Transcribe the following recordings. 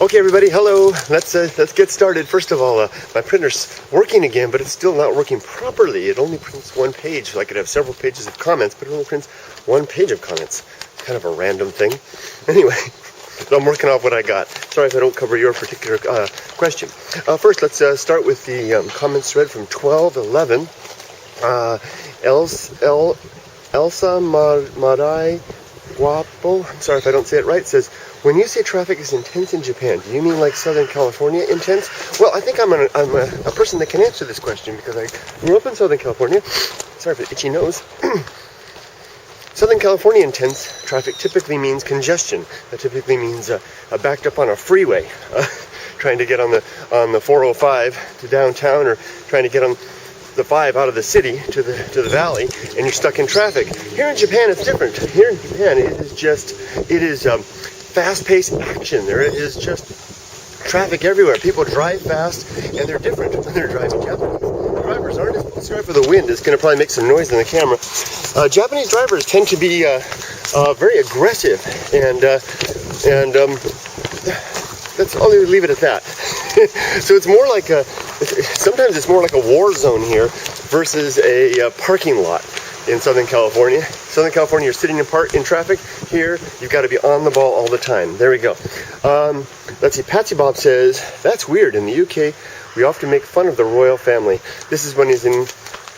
Okay, everybody, hello. Let's get started. First of all, my printer's working again, but it's still not working properly. It only prints one page, so I could have several pages of comments, but it only prints one page of comments. Kind of a random thing. Anyway, so I'm working off what I got. Sorry if I don't cover your particular question. First, let's start with the comments thread from 1211. Elsa Marai Guapo, I'm sorry if I don't say it right, says, when you say traffic is intense in Japan, do you mean like Southern California intense? Well, I think I'm a person that can answer this question because I grew up in Southern California. Sorry for the itchy nose. Southern California intense traffic typically means congestion. That typically means backed up on a freeway, trying to get on the 405 to downtown, or trying to get on the 5 out of the city to the valley, and you're stuck in traffic. Here in Japan, it's different. Here in Japan, it is fast-paced action. There is just traffic everywhere. People drive fast, and they're different when they're driving. Japanese drivers aren't as... Sorry for the wind. It's going to probably make some noise in the camera. Japanese drivers tend to be very aggressive, and I'll leave it at that. So it's more like sometimes it's more like a war zone here versus a parking lot in Southern California. Southern California, you're sitting in traffic. Here, you've got to be on the ball all the time. There we go. Let's see. Patsy Bob says, that's weird. In the UK, we often make fun of the royal family. This is when he's in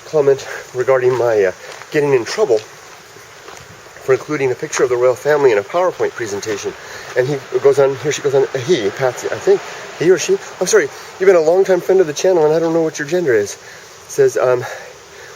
comment regarding my getting in trouble for including a picture of the royal family in a PowerPoint presentation. And he goes on, here she goes on, he, Patsy, I think, he or she, I'm sorry, you've been a long-time friend of the channel and I don't know what your gender is. Says,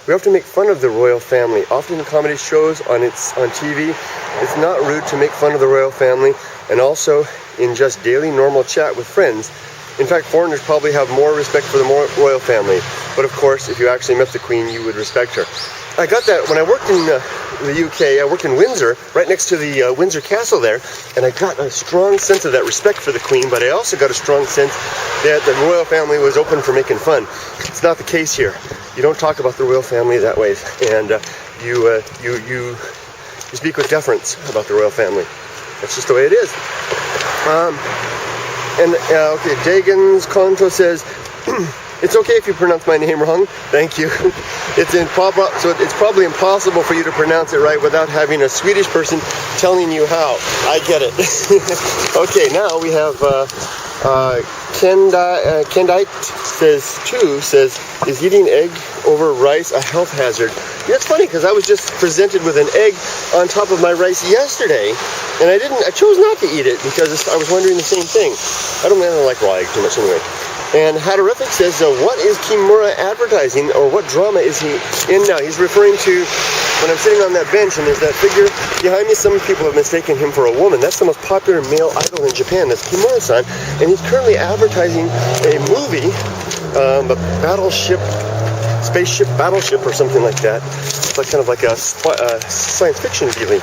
we often make fun of the royal family, often in comedy shows on TV. It's not rude to make fun of the royal family, and also in just daily normal chat with friends. In fact, foreigners probably have more respect for the royal family. But of course, if you actually met the Queen, you would respect her. I got that when I worked in the UK. I worked in Windsor, right next to the Windsor Castle there, and I got a strong sense of that respect for the Queen, but I also got a strong sense that the royal family was open for making fun. It's not the case here. You don't talk about the royal family that way, and you speak with deference about the royal family. That's just the way it is. Okay, Dagan's Konto says, it's okay if you pronounce my name wrong. Thank you. So it's probably impossible for you to pronounce it right without having a Swedish person telling you how. I get it. Okay, now we have Kendite says, is eating egg over rice a health hazard? Yeah, it's funny because I was just presented with an egg on top of my rice yesterday, and I chose not to eat it because I was wondering the same thing. I don't like raw egg too much anyway. And Hadorific says, what is Kimura advertising, or what drama is he in now? He's referring to when I'm sitting on that bench and there's that figure behind me. Some people have mistaken him for a woman. That's the most popular male idol in Japan. That's Kimura-san. And he's currently advertising a movie, a spaceship battleship or something like that. It's like kind of like a science fiction feeling.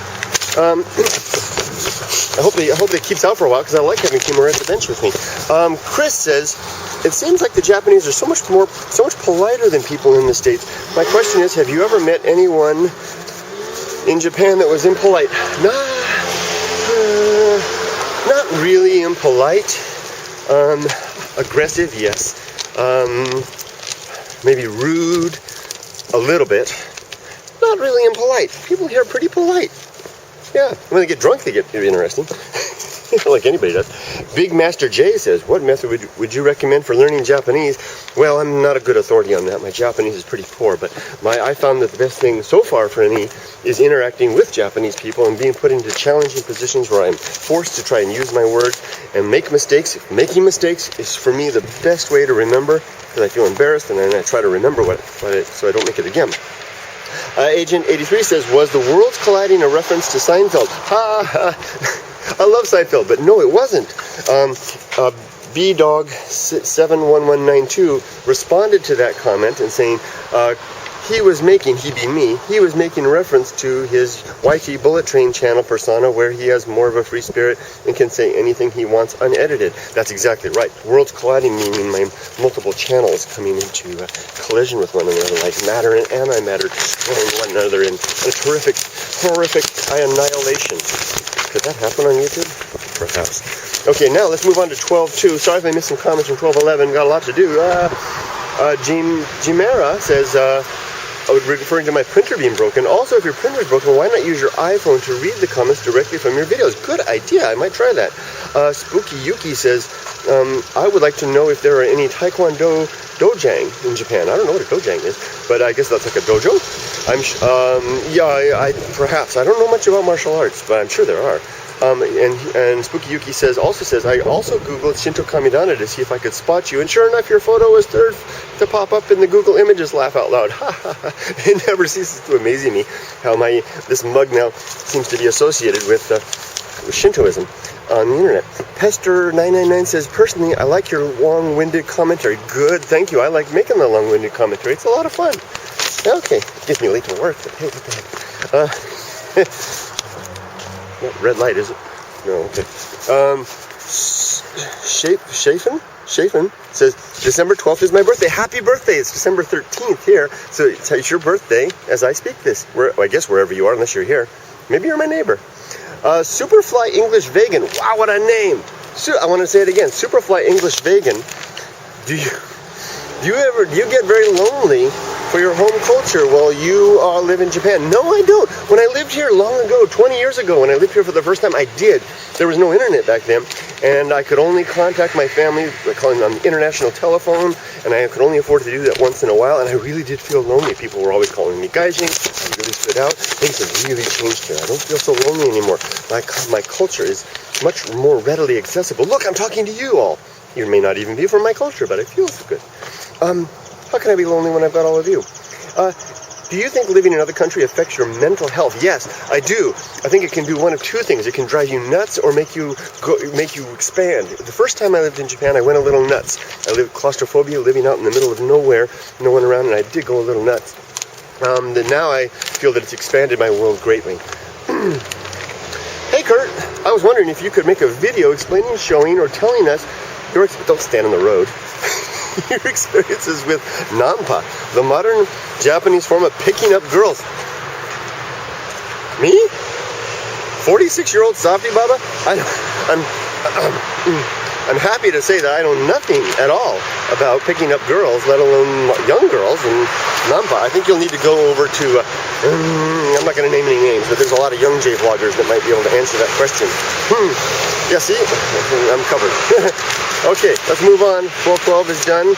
I hope that keeps out for a while because I like having Kimura at the bench with me. Chris says, it seems like the Japanese are so much politer than people in the States. My question is, have you ever met anyone in Japan that was impolite? Not really impolite. Aggressive, yes. Maybe rude, a little bit. Not really impolite. People here are pretty polite. Yeah, when they get drunk, they get interesting. Like anybody does. Big Master J says, what method would you recommend for learning Japanese? Well, I'm not a good authority on that. My Japanese is pretty poor, but I found that the best thing so far for me is interacting with Japanese people and being put into challenging positions where I'm forced to try and use my words and make mistakes. Making mistakes is, for me, the best way to remember, because I feel embarrassed, and then I try to remember so I don't make it again. Agent 83 says, was the worlds colliding a reference to Seinfeld? I love Seinfeld, but no, it wasn't. BDog71192 responded to that comment and saying, he was making reference to his YT Bullet Train channel persona, where he has more of a free spirit and can say anything he wants unedited. That's exactly right. Worlds colliding meaning my multiple channels coming into collision with one another, like matter and antimatter destroying one another in a terrific, horrific annihilation. Could that happen on YouTube? perhaps. Okay, now let's move on to 12.2. Sorry if I missed some comments from 12.11. Got a lot to do. Jimera says, I was referring to my printer being broken. Also, if your printer is broken, why not use your iPhone to read the comments directly from your videos? Good idea. I might try that. Spooky Yuki says, I would like to know if there are any Taekwondo dojang in Japan. I don't know what a dojang is, but I guess that's like a dojo. Perhaps. I don't know much about martial arts, but I'm sure there are. And Spooky Yuki also says, I also Googled Shinto Kamidana to see if I could spot you, and sure enough, your photo was third to pop up in the Google Images. Laugh out loud. It never ceases to amaze me how this mug now seems to be associated with Shintoism on the internet. Pester999 says, personally, I like your long-winded commentary. Good, thank you. I like making the long-winded commentary. It's a lot of fun. Okay, gets me late to work, but hey, what the heck. Red light, is it? No, okay. Shafin says, December 12th is my birthday. Happy birthday. It's December 13th here. So it's your birthday as I speak this. I guess wherever you are, unless you're here. Maybe you're my neighbor. Superfly English Vegan. Wow, what a name. I want to say it again. Superfly English Vegan. Do you get very lonely for your home culture while you live in Japan? No, I don't. When I lived here long ago, 20 years ago, when I lived here for the first time, I did. There was no internet back then, and I could only contact my family by calling on the international telephone, and I could only afford to do that once in a while, and I really did feel lonely. People were always calling me gaijin. I really stood out. Things have really changed here. I don't feel so lonely anymore. My culture is much more readily accessible. Look, I'm talking to you all. You may not even be from my culture, but it feels good. How can I be lonely when I've got all of you? Do you think living in another country affects your mental health? Yes, I do. I think it can do one of two things. It can drive you nuts or make you expand. The first time I lived in Japan, I went a little nuts. I lived claustrophobia, living out in the middle of nowhere, no one around, and I did go a little nuts. Now I feel that it's expanded my world greatly. Hey Kurt, I was wondering if you could make a video explaining, showing, or telling us don't stand on the road. Your experiences with Nampa, the modern Japanese form of picking up girls. Me? 46-year-old Softypapa? I'm happy to say that I know nothing at all about picking up girls, let alone young girls in Nampa. I think you'll need to go over to, I'm not going to name any names, but there's a lot of young J vloggers that might be able to answer that question. Yeah, see? I'm covered. Okay, let's move on. 12.12 is done.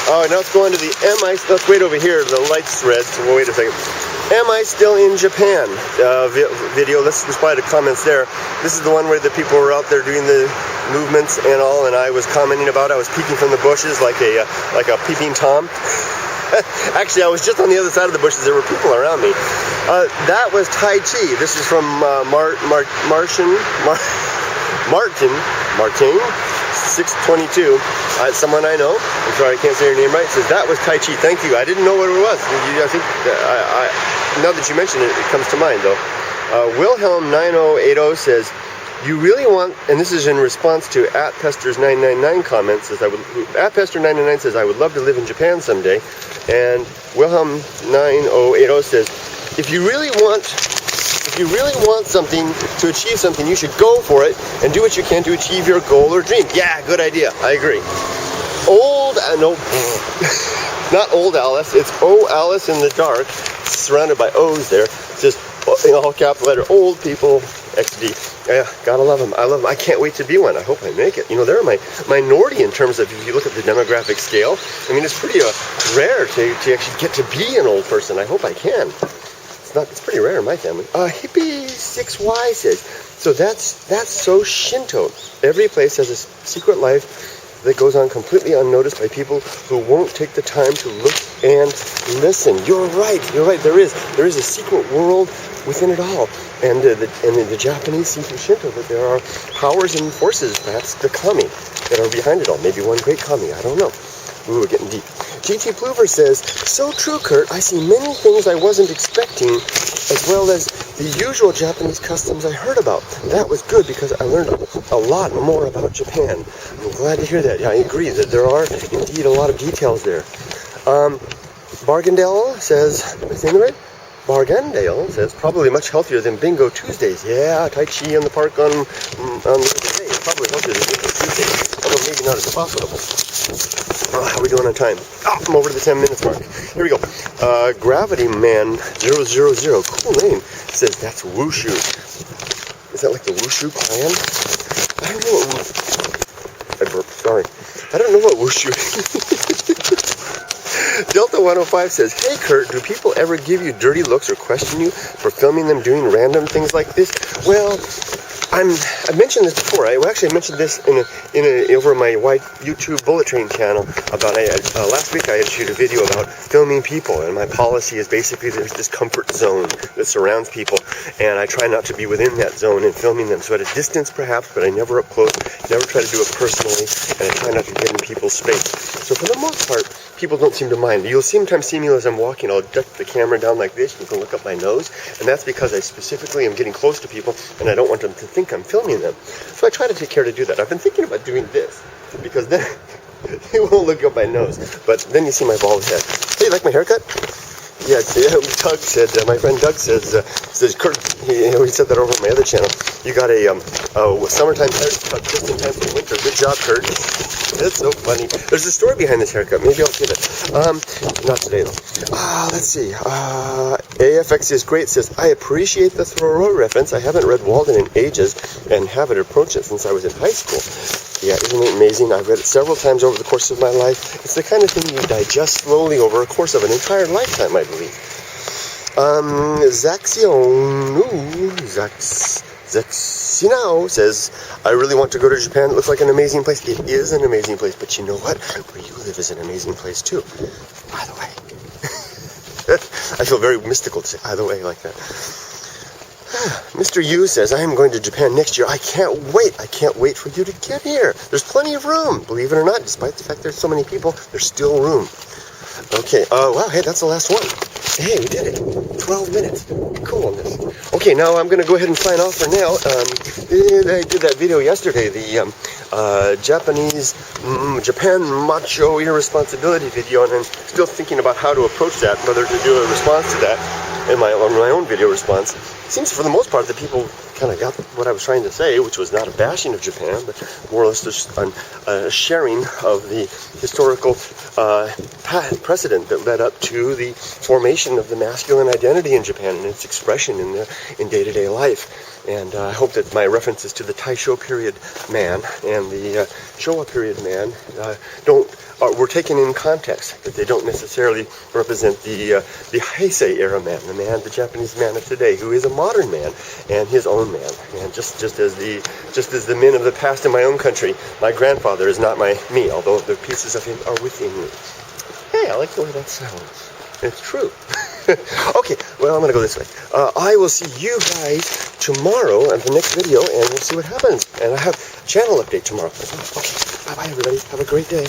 Now let's go on to the let's wait over here, the lights red, so we'll wait a second. Am I still in Japan? Video, let's reply to comments there. This is the one where the people were out there doing the movements and all, and I was commenting about it. I was peeking from the bushes like a peeping Tom. Actually, I was just on the other side of the bushes. There were people around me. That was Tai Chi. This is from Martin 622. Someone I know. I'm sorry I can't say your name right. Says that was Tai Chi. Thank you. I didn't know what it was. I think now that you mention it, it comes to mind though. Wilhelm 9080 says, you really want, and this is in response to @Pesters999 comments, @Pester999 says, I would love to live in Japan someday. And Wilhelm 9080 says, if you really want something to achieve something, you should go for it and do what you can to achieve your goal or dream. Yeah, good idea. I agree. Not old Alice. It's O Alice in the dark, surrounded by O's there. It's just in all capital letter, old people, XD. Yeah, gotta love them. I love them. I can't wait to be one. I hope I make it. You know, they're a minority in terms of, if you look at the demographic scale. I mean, it's pretty rare to actually get to be an old person. I hope I can. It's pretty rare in my family. Hippie6Y says, so that's so Shinto. Every place has a secret life that goes on completely unnoticed by people who won't take the time to look and listen. You're right. There is a secret world within it all. And the Japanese see through Shinto that there are powers and forces, perhaps the kami, that are behind it all. Maybe one great kami. I don't know. Ooh, we're getting deep. GT Pluver says, so true, Kurt. I see many things I wasn't expecting, as well as the usual Japanese customs I heard about. That was good because I learned a lot more about Japan. I'm glad to hear that. Yeah, I agree that there are indeed a lot of details there. Bargandale says, am I saying it right? Bargandale says, probably much healthier than Bingo Tuesdays. Yeah, Tai Chi in the park on the other day. not as profitable. How are we doing on time? Oh, I'm over to the 10 minutes mark. Here we go. Gravity Man 000, cool name, says that's Wushu. Is that like the Wushu clan? I don't know what I burped, sorry. I don't know what Wushu is. Delta 105 says, hey Kurt, do people ever give you dirty looks or question you for filming them doing random things like this? Well, I mentioned this before. I actually mentioned this over my white YouTube bullet train channel about last week. I had shoot a video about filming people, and my policy is basically there's this comfort zone that surrounds people, and I try not to be within that zone in filming them. So at a distance perhaps, but I never up close, never try to do it personally, and I try not to get in people's space. So for the most part, people don't seem to mind. You'll sometimes see me as I'm walking, I'll duck the camera down like this, you can look up my nose, and that's because I specifically am getting close to people, and I don't want them to think I'm filming them. So I try to take care to do that. I've been thinking about doing this, because then they won't look up my nose, but then you see my bald head. Hey, you like my haircut? Yeah, Doug said, my friend Doug says Kurt, he said that over on my other channel, you got a summertime haircut just in time for winter. Good job, Kurt. That's so funny. There's a story behind this haircut. Maybe I'll give it. Not today, though. Let's see. AFX is great, says, I appreciate the Thoreau reference. I haven't read Walden in ages and haven't approached it since I was in high school. Yeah, isn't it amazing? I've read it several times over the course of my life. It's the kind of thing you digest slowly over a course of an entire lifetime, I believe. Zaxino says, I really want to go to Japan. It looks like an amazing place. It is an amazing place, but you know what? Where you live is an amazing place too. By the way. I feel very mystical to say either way like that. Mr. Yu says, I am going to Japan next year. I can't wait. I can't wait for you to get here. There's plenty of room. Believe it or not, despite the fact there's so many people, there's still room. Okay, wow, hey, that's the last one. Hey, we did it. 12 minutes. Coolness. Okay, now I'm going to go ahead and sign off for now. I did that video yesterday, the Japan macho irresponsibility video, and I'm still thinking about how to approach that, whether to do a response to that in my own video response. It seems for the most part that people kind of got what I was trying to say, which was not a bashing of Japan, but more or less just a sharing of the historical precedent that led up to the formation of the masculine identity in Japan and its expression in day-to-day life. And I hope that my references to the Taisho period man and the Showa period man were taken in context, that they don't necessarily represent the Heisei era man, the Japanese man of today, who is a modern man and his own man. And just as the men of the past in my own country, my grandfather is not me, although the pieces of him are within me. Hey, I like the way that sounds. It's true. Okay, well, I'm going to go this way. I will see you guys tomorrow on the next video, and we'll see what happens. And I have a channel update tomorrow as well. Okay, bye-bye, everybody. Have a great day.